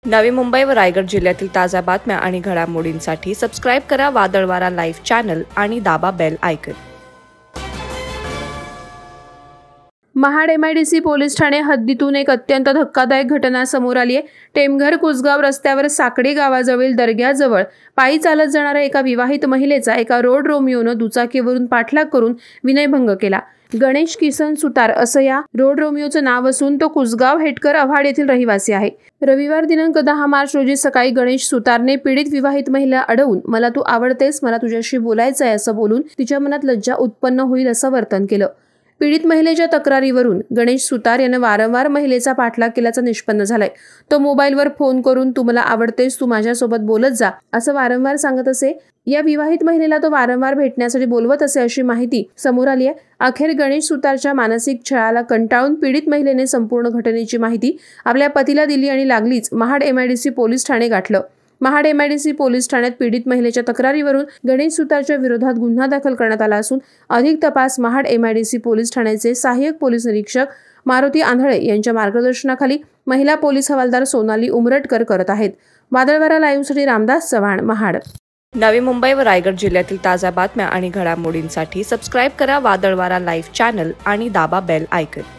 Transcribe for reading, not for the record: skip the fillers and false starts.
नवी मुंबई व रायगड जिल्ह्यातील ताज्या बातम्या आणि घडामोडींसाठी सबस्क्राईब करा वादळवारा लाईव्ह चॅनल आणि दाबा bell icon. Mahad MIDC police ठाणे हद्दीतून एक अत्यंत धक्कादायक घटना समोर आली आहे। टेमघर कुसगाव रस्त्यावर साकडी गावाजवळील दर्ग्याजवळ पायी चालत जाणाऱ्या एका विवाहित महिलेचा एका रोड रोमिओनं दुचाकीवरून पाठलाग करून विनयभंग केला। गणेश किसन सुतार असं या रोड रोमिओचं नाव असून तो कुसगाव हेटकर आव्हाड येथील रहिवासी आहे। रविवार दिनांक 10 मार्च रोजी सकाळी गणेश सुतारने पीडित विवाहित महिला अडवून मला तू आवडतेस, मला तुझ्याशी बोलायचं आहे असं बोलून तिच्या मनात लज्जा उत्पन्न होईल असं वर्तन केलं। पीडित महिलेच्या तक्रारीवरून गणेश सुतार याने वारंवार महिलेचा पाठलाग केल्याचं निष्पन्न झालंय। तो मोबाईलवर फोन करून तू मला आवडतेस, तू माझ्यासोबत बोलत जा असं वारंवार सांगत असे। या विवाहित महिलेला तो वारंवार भेटण्यासाठी बोलवत असे अशी माहिती समोर आली आहे। अखेर गणेश सुतारच्या मानसिक छळाला कंटाळून पीडित महिलेने संपूर्ण घटनेची माहिती आपल्या पतीला दिली आणि लागलीच महाड MIDC पोलीस ठाणे गाठलं। महाड MIDC पोलीस ठाण्यात पीडित महिलेच्या तक्रारीवरून गणेश सुतारच्या विरोधात गुन्हा दाखल करण्यात आला असून अधिक तपास महाड MIDC पोलीस ठाण्याचे सहाय्यक पोलीस निरीक्षक मारुती आंधळे यांच्या मार्गदर्शनाखाली महिला पोलीस हवालदार सोनाली उमरटकर करत आहेत। वादळवारा लाईव्हसाठी रामदास चव्हाण, महाड। नवी मुंबई व रायगड जिल्ह्यातील ताज्या बातम्या आणि घडामोडींसाठी सबस्क्राईब करा वादळवारा लाईव्ह चॅनल आणि दाबा बेल आयकॉन।